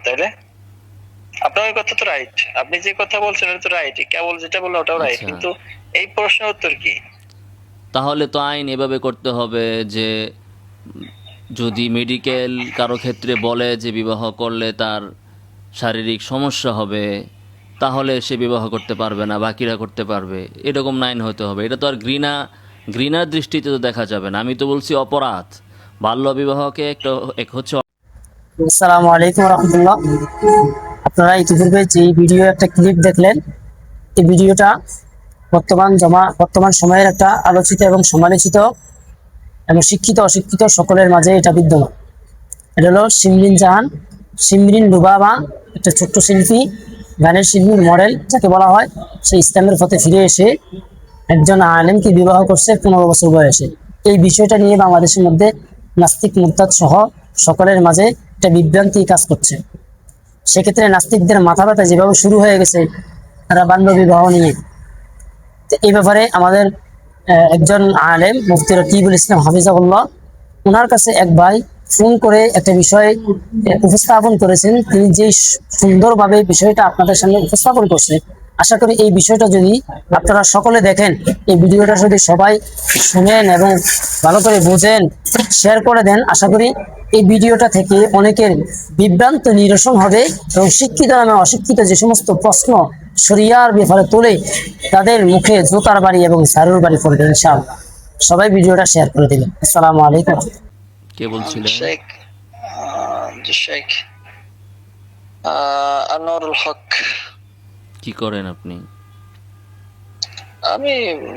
তাইলে আপনার ওই কথা তো রাইট, আপনি যে কথা বলছেন এটা তো রাইট, কেবল যেটা বললেন ওটাও রাইট, আচ্ছা, কিন্তু এই প্রশ্নের উত্তর কি? তাহলে তো আইন এভাবে করতে হবে যে যদি মেডিকেল কারো ক্ষেত্রে বলে যে বিবাহ করলে তার শারীরিক সমস্যা হবে, তাহলে সে বিবাহ করতে পারবে না, বাকিরা করতে পারবে, এরকম আইন হতে হবে। এটা তো আর ঘৃণার দৃষ্টিতে তো দেখা যাবে না। আমি তো বলছি অপরাধ। বাল্য বিবাহকে একটা এক হচ্ছে। আসসালামু আলাইকুম রহমতুল্লাহ। আপনারা ইতিপূর্বে যে ভিডিও একটা ক্লিপ দেখলেন, এই ভিডিওটা বর্তমান সময়ের একটা আলোচিত এবং সমালোচিত এবং শিক্ষিত অশিক্ষিত সকলের মাঝে এটা বিদ্যমান। এটা হলো শিমরিন জাহান, শিমরিন লুবাবা, একটা ছোট্ট শিল্পী, গানের শিল্পীর মডেল যাকে বলা হয়। সে ইসলামের পথে ফিরে এসে একজন আলেমকে বিবাহ করছে 15 বছর বয়সে। এই বিষয়টা নিয়ে বাংলাদেশের মধ্যে নাস্তিক মুরতাদ সহ সকলের মাঝে একটা বিভ্রান্তি কাজ করছে। সেক্ষেত্রে নাস্তিকদের মাথা ব্যথা যেভাবে শুরু হয়ে গেছে তারা বাল্য বিবাহ নিয়ে, তো এই ব্যাপারে আমাদের একজন আলেম মুফতি রকিবুল ইসলাম হাফিজাহুল্লাহ, ওনার কাছে এক ভাই ফোন করে একটা বিষয় উপস্থাপন করেছেন। তিনি যে সুন্দরভাবে বিষয়টা আপনাদের সামনে উপস্থাপন করছেন, আশা করি এই বিষয়টা যদি আপনারা সকলে দেখেন, এই ভিডিওটা যদি সবাই শুনেন এবং ভালো করে বোঝেন, শেয়ার করে দেন, আশা করি এই ভিডিওটা থেকে অনেকের বিভ্রান্ত নিরসন হবে এবং শিক্ষিত নামে অশিক্ষিত যে সমস্ত প্রশ্ন শরিয়ার ব্যাপারে তোলে তাদের মুখে জোতার বাড়ি এবং ঝাড়ুর বাড়ি পড়বে ইনশাআল্লাহ। সবাই ভিডিওটা শেয়ার করে দিবেন। আসসালামু আলাইকুম। কে বলছিলেন? শেখ, জি শেখ আনোয়ারুল হক। কি করেন আপনি? আমি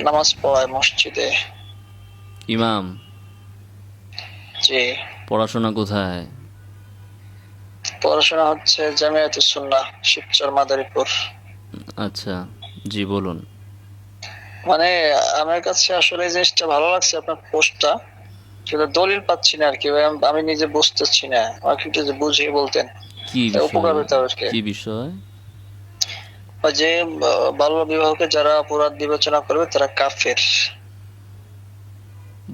নামাজ পড়াই মসজিদে। ইমাম? জি। পড়াশোনা কোথায়? পড়াশোনা হচ্ছে জামিয়াতুস সুন্নাহ, শিবচর মাদারীপুর। আচ্ছা, জি বলুন। মানে আমার কাছে আসলে এই জিনিসটা ভালো লাগছে, আপনার পোস্টটা, সেটা দলিল পাচ্ছি না আর কি ভাই, আমি নিজে বুঝতেছি না, আমাকে একটু যে বুঝিয়ে বলতেন কি তাহলে উপকার বিষয়? হতো আর কি। কি বিষয়? ওই যে বাল্য বিবাহকে যারা অপরাধ বিবেচনা করবে তারা কাফের।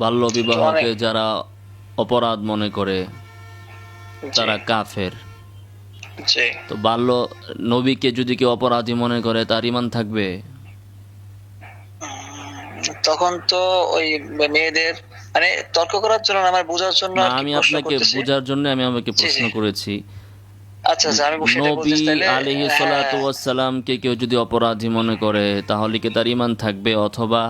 বাল্য তো অনেক, বিবাহকে যারা অপরাধ মনে করে জি তারা কাফের। জি। তো নবীকে যদি কেউ অপরাধী মনে করে তার ঈমান থাকবে? তখন তো ওই মেয়েদের, মানে তর্ক করার জন্য না, আমার বোঝার জন্য না, আর কি আমি প্রশ্ন আপনাকে করতেছি। বোঝার জন্য আমি আমাকে জি প্রশ্ন জি। করেছি। আচ্ছা আচ্ছা, আমি সেটা নবী বলতেছি তাইলে। আলাইহিস হ্যাঁ, সালাতু ওয়াস সালামকে কেউ যদি অপরাধী মনে করে তাহলে কি তার ঈমান থাকবে? অথবা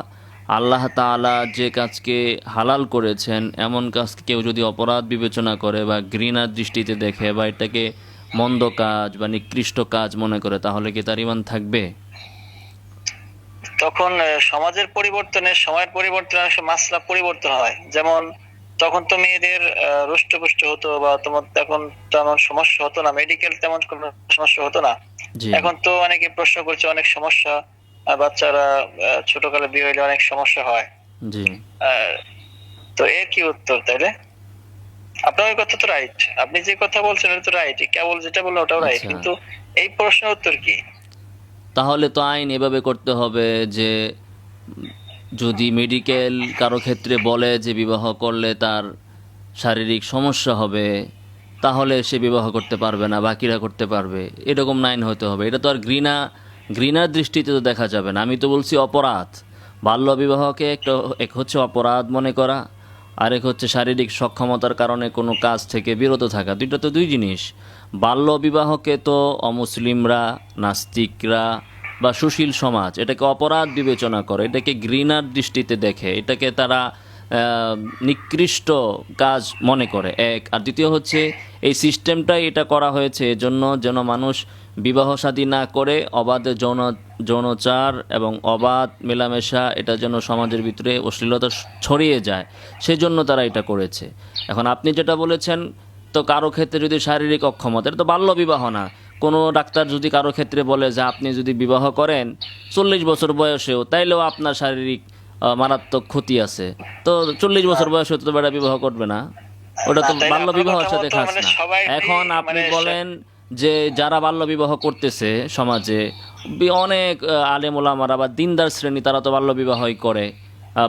আল্লাহ তাআলা যে কাজকে হালাল করেছেন এমন কাজকে কেউ যদি অপরাধ বিবেচনা করে বা ঘৃণার দৃষ্টিতে দেখে বা এটাকে মন্দ কাজ বা নিকৃষ্ট কাজ মনে করে তাহলে কি তার ঈমান থাকবে? তখন সমাজের পরিবর্তনে, সময়ের পরিবর্তনে অনেক সময় মাসলা পরিবর্তন হয়। যেমন তখন তো মেয়েদের রুষ্টপুষ্ট হতো, বা তোমার তখন তেমন সমস্যা হতো না, মেডিকেল তেমন কোনো সমস্যা হতো না। জি, এখন তো অনেকে প্রশ্ন করছে, অনেক সমস্যা, বাচ্চারা ছোটকালে বিয়ে হইলে অনেক সমস্যা হয়। জি। আহ, তো এর কি উত্তর তাইলে? আপনার ওই কথা তো রাইট, আপনি যে কথা বলছেন এটা তো রাইট, কেবল যেটা বললেন ওটাও রাইট, আচ্ছা, কিন্তু এই প্রশ্নের উত্তর কি? তাহলে তো আইন এভাবে করতে হবে যে যদি মেডিকেল কারো ক্ষেত্রে বলে যে বিবাহ করলে তার শারীরিক সমস্যা হবে, তাহলে সে বিবাহ করতে পারবে না, বাকিরা করতে পারবে, এরকম আইন হতে হবে। এটা তো আর ঘৃণার দৃষ্টিতে তো দেখা যাবে না। আমি তো বলছি অপরাধ। বাল্য বিবাহকে এক হচ্ছে অপরাধ মনে করা, আর এক হচ্ছে শারীরিক সক্ষমতার কারণে কোনো কাজ থেকে বিরত থাকা। দুইটা তো দুই জিনিস। বাল্য বিবাহকে তো অমুসলিমরা, নাস্তিকরা বা সুশীল সমাজ এটাকে অপরাধ বিবেচনা করে, এটাকে ঘৃণার দৃষ্টিতে দেখে, এটাকে তারা নিকৃষ্ট কাজ মনে করে এক। আর দ্বিতীয় হচ্ছে এই সিস্টেমটাই এটা করা হয়েছে এজন্য যেন মানুষ বিবাহ শাদী না করে অবাধে যৌনচার এবং অবাধ মেলামেশা এটা যেন সমাজের ভিতরে অশ্লীলতা ছড়িয়ে যায়, সেজন্য তারা এটা করেছে। এখন আপনি যেটা বলেছেন, তো কারো ক্ষেত্রে যদি শারীরিক অক্ষমতা, এটা তো বাল্য বিবাহ না। কোনো ডাক্তার যদি কারো ক্ষেত্রে বলে যে আপনি যদি বিবাহ করেন 40 বছর বয়সেও, তাইলেও আপনার শারীরিক মারাত্মক ক্ষতি আছে, তো 40 বছর বয়সে তো বেটা বিবাহ করবে না। ওটা না তো তাইলে বাল্য আপনার কথা বিবাহের সাথে মতো খাস মানে না। সবাই এখন আপনি মানে বলেন যে যারা বাল্য বিবাহ করতেছে সমাজে, অনেক আলেম ওলামারা বা দিনদার শ্রেণী তারা তো বাল্য বিবাহই করে।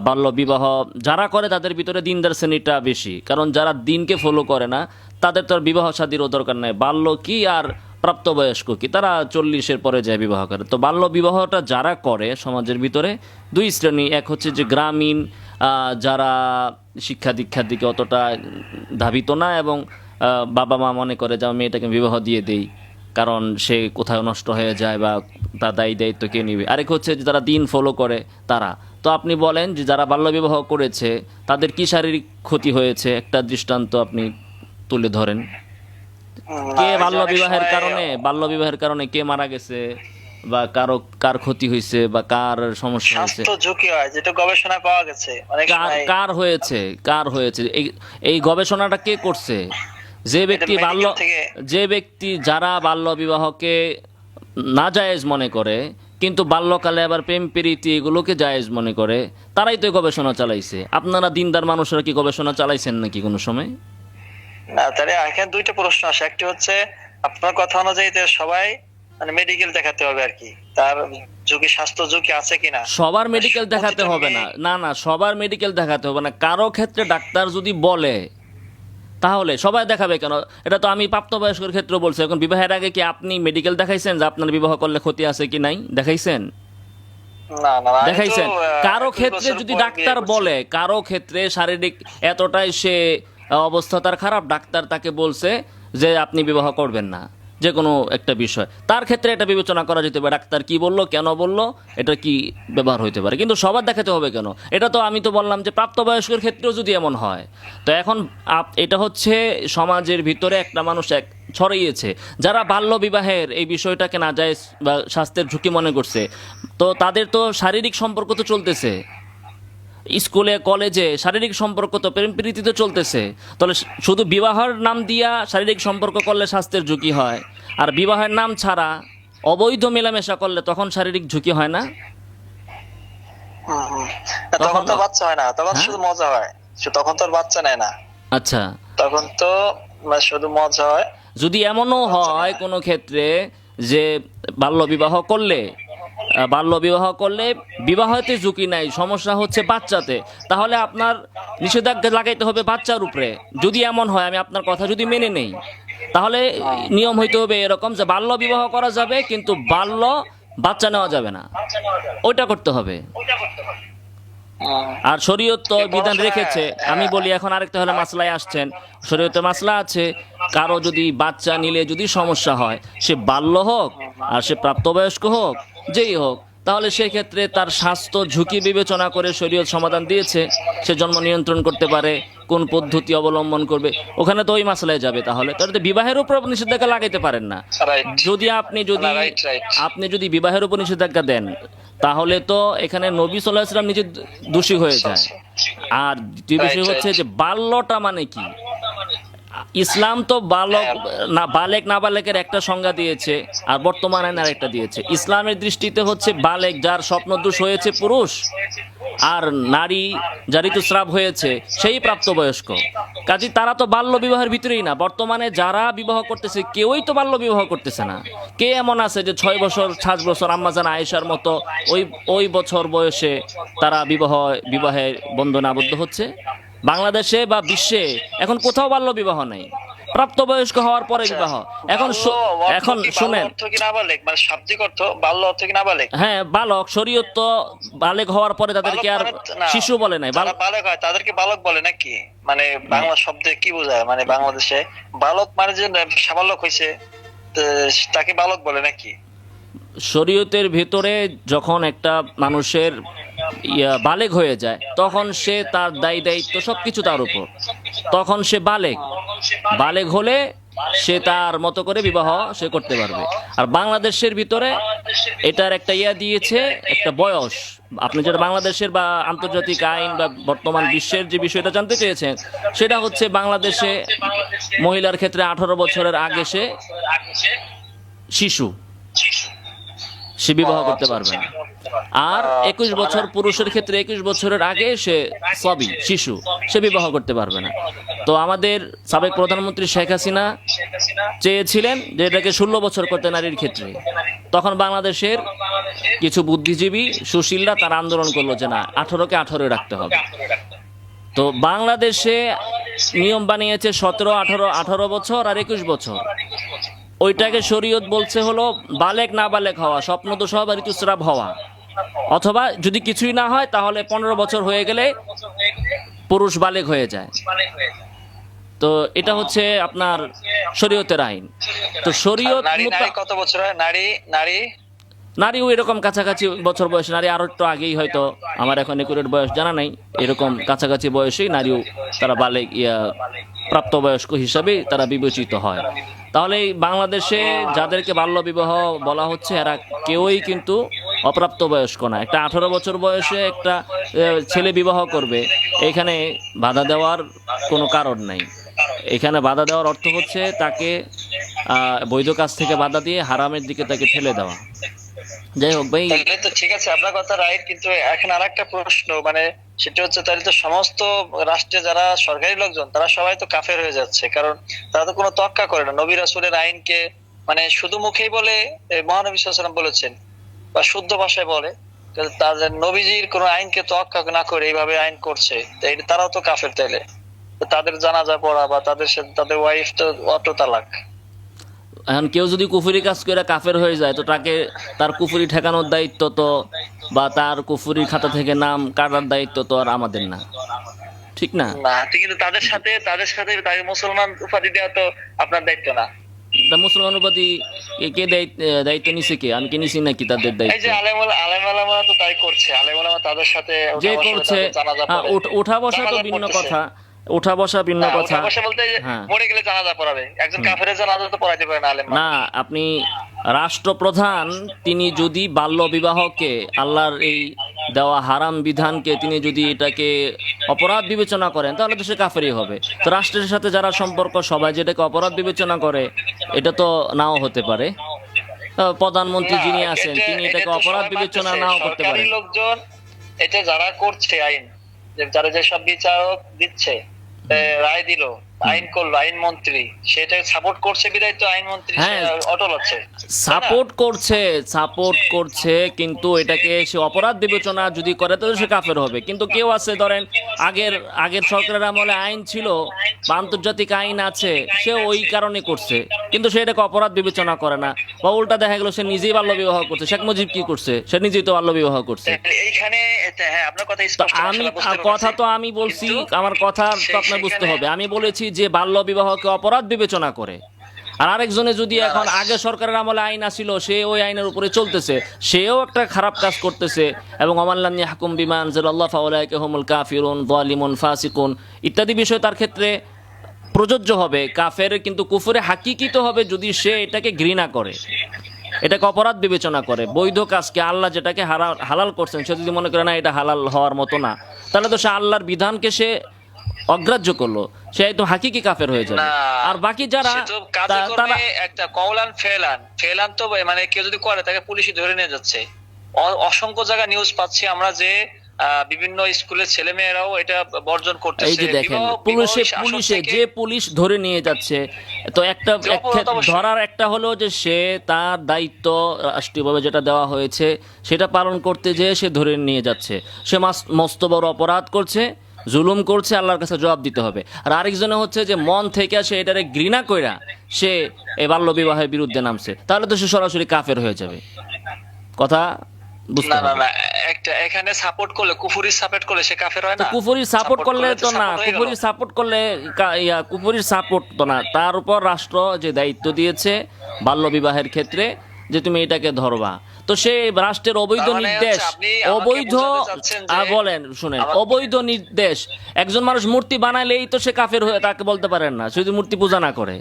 বাল্য বিবাহ যারা করে তাদের ভিতরে দিনদার শ্রেণীটা বেশি, কারণ যারা দিনকে ফলো করে না তাদের তো আর বিবাহ শাদীরও দরকার নাই। বাল্য কি আর প্রাপ্তবয়স্ক কি, তারা 40-এর পরে যায় বিবাহ করে। তো বাল্য বিবাহটা যারা করে সমাজের ভিতরে দুই শ্রেণী, এক হচ্ছে যে গ্রামীণ যারা শিক্ষা দীক্ষার দিকে অতটা ধাবিত না, এবং বাবা মা মনে করে যে আমি মেয়েটাকে বিবাহ দিয়ে দেই কারণ সে কোথাও নষ্ট হয়ে যায় বা তার দায়ী দায়িত্ব কে নিবে। আরেক হচ্ছে যে যারা দিন ফলো করে তারা। তো আপনি বলেন যে যারা বাল্যবিবাহ করেছে তাদের কি শারীরিক ক্ষতি হয়েছে, একটা দৃষ্টান্ত আপনি তুলে ধরেন। কে বাল্যবিবাহের কারণে কে মারা গেছে বা কার ক্ষতি হয়েছে বা কার সমস্যা হয়েছে, স্বাস্থ্য ঝুঁকি হয়, যেটা গবেষণায় পাওয়া গেছে অনেক সময়। কার হয়েছে এই গবেষণাটা কে করছে? যে ব্যক্তি যারা বাল্য বিবাহকে নাজায়েজ মনে করে কিন্তু বাল্যকালে আবার প্রেম প্রীতি এগুলোকে জায়েজ মনে করে, তারাই তো গবেষণা চালাইছে। আপনারা দিনদার মানুষরা কি গবেষণা চালাইছেন নাকি কোনো সময়? না, তাহলে এখানে দুইটা প্রশ্ন আসে। একটি হচ্ছে আপনার কথা অনুযায়ী সবাই মানে মেডিকেল দেখাতে হবে আর কি, তার ঝুঁকি স্বাস্থ্য ঝুঁকি আছে কিনা। সবার মেডিকেল দেখাতে হবে না, সবার মেডিকেল দেখাতে হবে না। কারো ক্ষেত্রে ডাক্তার যদি বলে তাহলে সবাই দেখাবে কেন? এটা তো আমি প্রাপ্তবয়স্কের ক্ষেত্রে বলছি। এখন বিবাহের আগে কি আপনি মেডিকেল দেখাইছেন যে আপনার বিবাহ করলে ক্ষতি আছে কি নাই? দেখাইছেন? দেখাইছেন? কারো ক্ষেত্রে যদি ডাক্তার বলে, কারো ক্ষেত্রে শারীরিক এতটাই সে অবস্থা তার খারাপ, ডাক্তার তাকে বলছে যে আপনি বিবাহ করবেন না, যে কোনো একটা বিষয়, তার ক্ষেত্রে এটা বিবেচনা করা যেতে পারে। ডাক্তার কি বললো, কেন বললো, এটা কি ব্যবহার হইতে পারে। কিন্তু সবার দেখাতে হবে কেন? এটা তো আমি তো বললাম যে প্রাপ্তবয়স্কের ক্ষেত্রেও যদি এমন হয়, তো এখন এটা হচ্ছে সমাজের ভিতরে একটা মানুষ ছড়িয়েছে যারা বাল্য বিবাহের এই বিষয়টাকে নাজায়েজ বা স্বাস্থ্যের ঝুঁকি মনে করছে। তো তাদের তো শারীরিক সম্পর্ক তো চলতেছে, স্কুলে কলেজে শারীরিক সম্পর্ক তো প্রেম প্রীতিতে চলতেছে। তাহলে শুধু বিবাহের নাম দিয়া শারীরিক সম্পর্ক করলে স্বাস্থ্যের ঝুঁকি হয়, আর বিবাহের নাম ছাড়া অবৈধ মেলামেশা করলে তখন শারীরিক ঝুঁকি হয় না? তখন তো বাচ্চা হয় না, তখন শুধু মজা হয়, তখন তো বাচ্চা নেয় না। আচ্ছা, তখন তো শুধু মজা হয়। যদি এমনও হয় কোনো ক্ষেত্রে যে বাল্য বিবাহ করলে বিবাহতে ঝুঁকি নাই, সমস্যা হচ্ছে বাচ্চাতে, তাহলে আপনার নিষেধাজ্ঞা লাগাইতে হবে বাচ্চার উপরে। যদি এমন হয়, আমি আপনার কথা যদি মেনে নেই, তাহলে নিয়ম হইতে হবে এরকম যে বাল্য বিবাহ করা যাবে কিন্তু বাচ্চা নেওয়া যাবে না, ওইটা করতে হবে। আর শরীয়ত তো বিধান রেখেছে। আমি বলি এখন আরেকটা হলে মাসলায় আসছেন, শরীয়তে মাসলা আছে, কারো যদি বাচ্চা নিলে যদি সমস্যা হয়, সে বাল্য হোক আর সে প্রাপ্তবয়স্ক হোক, যেই হোক, তাহলে সেক্ষেত্রে তার স্বাস্থ্য ঝুঁকি বিবেচনা করে শরীয়ত সমাধান দিয়েছে। সে জন্ম নিয়ন্ত্রণ করতে পারে, কোন পদ্ধতি অবলম্বন করবে, ওখানে তো ওই মাসলায় যাবে। তাহলে বিবাহের উপর নিষেধাজ্ঞা লাগাইতে পারেন না। আপনি যদি বিবাহের উপর নিষেধাজ্ঞা দেন, তাহলে তো এখানে নবী সাল্লাল্লাহু আলাইহি ওয়াসাল্লাম নিজে দোষী হয়ে যায়। আর দ্বিতীয় বিষয় হচ্ছে যে বাল্যটা মানে কি? ইসলাম তো বালেক নাবালেকের একটা সংজ্ঞা দিয়েছে, আর বর্তমান আইন আরেকটা দিয়েছে। ইসলামের দৃষ্টিতে হচ্ছে বালেক যার স্বপ্নদোষ হয়েছে পুরুষ, আর নারী যার ঋতুস্রাব হয়েছে সেই প্রাপ্তবয়স্ক। কাজী তারা তো বাল্য বিবাহের ভিতরেই না। বর্তমানে যারা বিবাহ করতেছে কেউই তো বাল্য বিবাহ করতেছে না। কে এমন আছে যে 6 বছর 7 বছর আম্মাজান আয়েশার মতো ওই বছর বয়সে তারা বিবাহের বন্ধনে আবদ্ধ হচ্ছে? বাংলাদেশে বা বিশ্বে এখন কোথাও বাল্য বিবাহ নেই, প্রাপ্তবয়স্ক হওয়ার পরে বিবাহ। এখন শুনেন, শাব্দিক অর্থ বাল্য অর্থ কি নাবালেক? হ্যাঁ, বালক। শরীয়ত তো বালেক হওয়ার পরে তাদেরকে আর শিশু বলে নাই, বালক হয় তাদেরকে বালক বলে নাকি? মানে বাংলা শব্দে কি বোঝায়? মানে বাংলাদেশে বালক মানে যে সাবালক হয়েছে তাকে বালক বলে নাকি? শরীয়তের ভেতরে যখন একটা মানুষের বালেগ হয়ে যায়, তখন সে তার দায়ী দায়িত্ব সবকিছু তার উপর, তখন সে বালেগ হলে সে তার মতো করে বিবাহ সে করতে পারবে। আর বাংলাদেশের ভিতরে এটার একটা দিয়েছে, একটা বয়স। আপনি যেটা বাংলাদেশের বা আন্তর্জাতিক আইন বা বর্তমান বিশ্বের যে বিষয়টা জানতে চেয়েছেন, সেটা হচ্ছে বাংলাদেশে মহিলার ক্ষেত্রে 18 বছরের আগে সে শিশু, সে বিবাহ করতে পারবে না। আর 21 বছর পুরুষের ক্ষেত্রে 21 বছরের আগে সে শিশু, সে বিবাহ করতে পারবে না। তো আমাদের সাবেক প্রধানমন্ত্রী শেখ হাসিনা চেয়েছিলেন যে এটাকে 16 বছর করতে নারীর ক্ষেত্রে। তখন বাংলাদেশের কিছু বুদ্ধিজীবী সুশীলরা তারা আন্দোলন করলো যে না 18কে 18 রাখতে হবে। তো বাংলাদেশে নিয়ম বানিয়েছে 17, 18, 18 বছর আর 21 বছর। ওইটাকে শরীয়ত বলছে হলো বালেক না বালেক হওয়া, স্বপ্নদোষ হওয়া বা ঋতুস্রাব হওয়া, অথবা যদি কিছুই না হয় তাহলে 15 বছর হয়ে গেলে পুরুষ বালেক হয়ে যায়। তো এটা হচ্ছে আপনার শরীয়তের আইন। তো শরীয়ত নারী কত বছর হয়? নারীও এরকম কাছাকাছি বছর বয়সে, নারী আরো একটু আগেই, হয়তো আমার এখন একুরেট বয়স জানা নাই, এরকম কাছাকাছি বয়সেই নারীও তারা বালেক প্রাপ্তবয়স্ক হিসাবে তারা বিবেচিত হয়। তাহলে এই বাংলাদেশে যাদেরকে বাল্য বিবাহ বলা হচ্ছে এরা কেউই কিন্তু অপ্রাপ্তবয়স্ক না। একটা 18 বছর বয়সে একটা ছেলে বিবাহ করবে, এখানে বাধা দেওয়ার কোনো কারণ নাই। এখানে বাধা দেওয়ার অর্থ হচ্ছে তাকে বৈধ কাজ থেকে বাধা দিয়ে হারামের দিকে তাকে ঠেলে দেওয়া। যাই হোক ভাই, তাহলে তো ঠিক আছে, আপনার কথা রাইট, কিন্তু এখন আরেকটা প্রশ্ন, মানে সেটা হচ্ছে তাহলে তো সমস্ত রাষ্ট্রে যারা সরকারি লোকজন তারা সবাই তো কাফের হয়ে যাচ্ছে, কারণ তারা তো কোনো তোয়াক্কা করে না নবী রাসূলের আইনকে, মানে শুধু মুখেই বলে মহানবী সাল্লাল্লাহু আলাইহি ওয়াসাল্লাম বলেছেন বা শুদ্ধ ভাষায় বলে, কিন্তু তাদের নবীজির কোনো আইনকে তোয়াক্কা না করে এইভাবে আইন করছে, তারাও তো কাফের। তাইলে তো তাদের জানাজা পড়া বা তাদের সাথে তাদের ওয়াইফ তো অটো তালাক। এখন কেউ যদি কুফরি কাজ করে কাফের হয়ে যায় তো তাকে তার কুফরি ঠেকানোর দায়িত্ব তো, বা তার কুফরির খাতা থেকে নাম কাটার দায়িত্ব তো আর আমাদের না, ঠিক না? না, কিন্তু তাদের সাথে তাকে মুসলমান উপাধি দেওয়া তো আপনার দায়িত্ব না। তা মুসলমান উপাধি কে দায়িত্ব নিছে? কে? আমি কে নিছি নাকি তাদের এই দায়িত্ব? যে আলেম তো তাই করছে, তাদের সাথে যে করছে, ওঠা বসা তো ভিন্ন কথা, ওঠা বসা ভিন্ন কথা। বলতে হ্যাঁ, মরে গেলে জানাজা পড়াবে, একজন কাফেরের জানাজা তো পড়াইতে পারে না আলেম। না, আপনি রাষ্ট্রপ্রধান তিনি যদি বাল্য বিবাহকে, আল্লাহর এই দেওয়া হারাম বিধানকে তিনি যদি এটাকে অপরাধ বিবেচনা করেন তাহলে তো সে কাফেরই হবে। তো রাষ্ট্রের সাথে যারা সম্পর্ক সবাই যেটাকে অপরাধ বিবেচনা করে এটা তো নাও হতে পারে। প্রধানমন্ত্রী যিনি আছেন তিনি এটাকে অপরাধ বিবেচনা নাও করতে পারেন। লোকজন এটা যারা করছে আইন, যারা যেসব বিচারক দিচ্ছে, রায় দিল, আইন করলো, আইন মন্ত্রী সেটা সাপোর্ট করছে বিধায় তো আইন মন্ত্রী অটল আছে, সাপোর্ট করছে, কিন্তু এটাকে সে অপরাধ বিবেচনা যদি করে তাহলে সে কাফের হবে। কিন্তু কেউ আছে, ধরেন আগের সরকারের আমলে আইন ছিল বা আন্তর্জাতিক আইন আছে, সে ওই কারণে করছে, কিন্তু সে এটাকে অপরাধ বিবেচনা করে না, বা উল্টা দেখা গেল সে নিজেই বাল্য বিবাহ করছে। শেখ মুজিব কি করছে? সে নিজেই তো বাল্য বিবাহ করছে। এইখানে হ্যাঁ, আপনার কথা স্পষ্ট, কথা তো আমি বলছি, আমার কথা তো আপনার বুঝতে হবে। আমি বলেছি যে বাল্য বিবাহকে অপরাধ বিবেচনা করে, আর আরেকজনে যদি এখন আগে সরকারের আমলে আইন আসিল সে ওই আইনের উপরে চলতেছে, সেও একটা খারাপ কাজ করতেছে। এবং ওমাল্লাম ইয়াহকুম বিমা আনজালাল্লাহু ফাউলাইকা হুমুল কাফিরুন যালিমুন ফাসিকুন ইত্যাদি বিষয় তার ক্ষেত্রে প্রযোজ্য হবে। কাফের কিন্তু কুফরে হাকিকিত হবে যদি সে এটাকে ঘৃণা করে, এটাকে অপরাধ বিবেচনা করে। বৈধ কাজকে আল্লাহ যেটাকে হালাল করছেন সে যদি মনে করে না এটা হালাল হওয়ার মতো না, তাহলে তো সে আল্লাহর বিধানকে সে অগ্রাহ্য করলো, সে একদম হাকিকি কাফের হয়ে যাবে। আর বাকি যারা তারা একটা কওলান ফেলান তো, মানে কেউ যদি করে তাকে পুলিশই ধরে নিয়ে যাচ্ছে। অসংখ্য জায়গা নিউজ পাচ্ছি আমরা যে বিভিন্ন স্কুলের ছেলে মেয়েরাও এটা বর্জন করতেছে। এই যে দেখেন, পুলিশ ধরে নিয়ে যাচ্ছে, তো একটা ধরার একটা হলো যে সে তার দায়িত্ব রাষ্ট্রীয়ভাবে যেটা দেওয়া হয়েছে সেটা পালন করতে যেয়ে সে ধরে নিয়ে যাচ্ছে, সে মস্ত বড় অপরাধ করছে, জুলুম করছে, আল্লাহর কাছে জবাব দিতে হবে। আর আরেকজনে হচ্ছে যে মন থেকে সে এটারে ঘৃণা কইরা সে এই বাল্য বিবাহের বিরুদ্ধে নামছে, তাহলে তো সে সরাসরি কাফের হয়ে যাবে। কথা বুঝতে হবে। না, একটা এখানে সাপোর্ট করলে, কুফরি সাপোর্ট করলে সে কাফের হয় না। কুফরির সাপোর্ট করলে তো না, কুফরির সাপোর্ট তো না, তার উপর রাষ্ট্র যে দায়িত্ব দিয়েছে বাল্য বিবাহের ক্ষেত্রে যে তুমি এটাকে ধরবা, তো সে রাষ্ট্রের অবৈধ নির্দেশ, অবৈধ নির্দেশ, একজন মানুষ মূর্তি বানাইলেই তো সে কাফের হয়ে, তাকে বলতে পারেন না সে যদি মূর্তি পূজা না করে।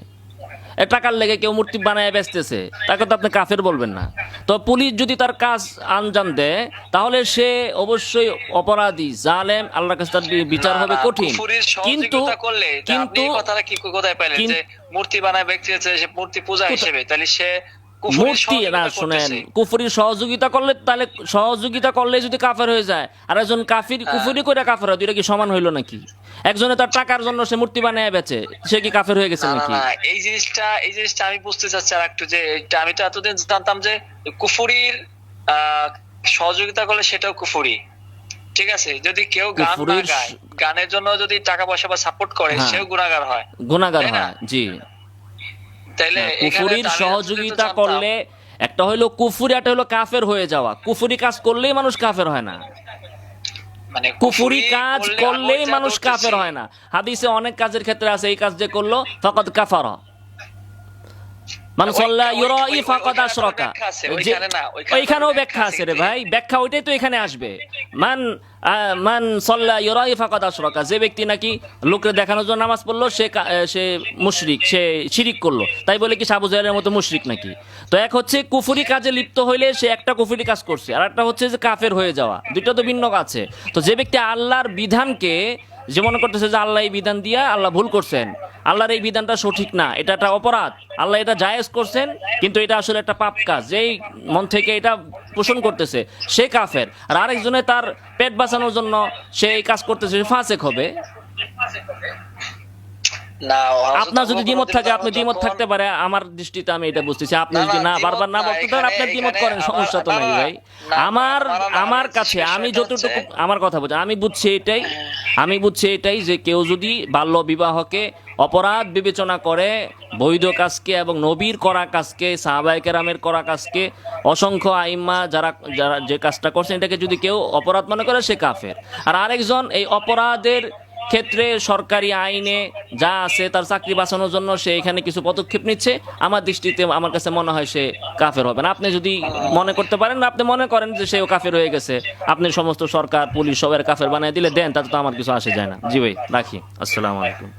টাকার লেগে কেউ মূর্তি বানায় বেচতেছে, তাকে তো আপনি কাফের বলবেন না। তো পুলিশ যদি তার কাজ আঞ্জাম দেয় তাহলে সে অবশ্যই অপরাধী, জালেম, আল্লাহর কাছে তার বিচার হবে কঠিন। কিন্তু মূর্তি বানায় ব্যক্তি আছে, সে মূর্তি পূজা হিসেবে, তাহলে সে মূর্তি না, শুনেন, কুফরির সহযোগিতা করলে যদি কাফের হয়ে যায়, আর একজন কাফির কুফরি করে কাফের হয়, দুইটা কি সমান হইলো নাকি? একজনে তার টাকার জন্য সে মূর্তি বানায় বেচে, সে কি কাফের হয়ে গেছে নাকি? এই জিনিসটা আমি বুঝতে চাচ্ছি আর একটু, যে আমি তো এতদিন জানতাম যে কুফরির আহ সহযোগিতা করলে সেটাও কুফরি। ঠিক আছে, যদি কেউ গান না কুফরির গায়, গানের জন্য যদি টাকা পয়সা বা সাপোর্ট করে, হ্যাঁ। সেও গুনাহগার হয়। গুনাহগার তাই না? হয়, জি। তাইলে এখানে কুফরির আমি সহযোগিতা যতটুকু করলে একটা হলো কুফরি, একটা হলো কাফের হয়ে যাওয়া। কুফরি কাজ করলেই মানুষ কাফের হয় না, মানে কুফরি কাজ করলে করলেই আমি যা মানুষ বলতেছি, কাফের হয় না। হাদিসে অনেক কাজের ক্ষেত্রে আছে এই কাজ যে করলো ফাকাদ কাফারা, মান সাল্লা ইউরাই ফাকাদ আশরাকা। ওইখানেও ব্যাখ্যা আছে রে ভাই, ব্যাখ্যা ওইটাই তো এখানে আসবে। মান মান সাল্লা ইউরাই ফাকাদ আশরাকা, যে ব্যক্তি নাকি লোকরে দেখানোর জন্য নামাজ পড়লো সে মুশরিক, সে শিরিক করলো। তাই বলে কি আবু জাহেলের মতো মুশরিক নাকি? তো এক হচ্ছে কুফরি কাজে লিপ্ত হইলে সে একটা কুফরি কাজ করছে, আর একটা হচ্ছে যে কাফের হয়ে যাওয়া, দুটো তো ভিন্ন আছে। তো যে ব্যক্তি আল্লাহর বিধানকে যে মনে করতেছে যে আল্লাহ এই বিধান দিয়া আল্লাহ ভুল করছেন, আল্লাহর এই বিধানটা সঠিক না, এটা একটা অপরাধ, আল্লাহ এটা জায়েজ করছেন কিন্তু এটা আসলে একটা পাপ কাজ, যেই মন থেকে এটা পোষণ করতেছে সে কাফের। আর আরেকজনে তার পেট বাঁচানোর জন্য সে এই কাজ করতেছে, সে ফাসেক হবে। না, আপনার যদি দ্বিমত থাকে আপনি দ্বিমত থাকতে পারে, আমার দৃষ্টিতে আমি এটা বুঝতেছি। আপনি যদি না বারবার না বলতে পারেন, আপনার দ্বিমত করেন, সমস্যা তো নাই ভাই। আমার কাছে আমি যতটুকু আমার কথা বলছি, আমি বুঝছি এটাই যে কেউ যদি বাল্য বিবাহকে অপরাধ বিবেচনা করে, বৈধ কাজকে এবং নবীর করা কাজকে, সাহাবায়ে কেরামের করা কাজকে, অসংখ্য আইম্মা যারা যারা যে কাজটা করছেন এটাকে যদি কেউ অপরাধ মনে করে, সে কাফের। আর আরেকজন এই অপরাধের ক্ষেত্রে সরকারি আইনে যা আছে তার চাকরি বাঁচানোর জন্য সে এখানে কিছু পদক্ষেপ নিচ্ছে, আমার দৃষ্টিতে আমার কাছে মনে হয় সে কাফের হবে না। আপনি যদি মনে করতে পারেন, আপনি মনে করেন যে সেও কাফের হয়ে গেছে, আপনি সমস্ত সরকার পুলিশ সবার কাফের বানিয়ে দিলে দেন, তাতে তো আমার কিছু আসে যায় না। জি ভাই, রাখি। আসসালামু আলাইকুম।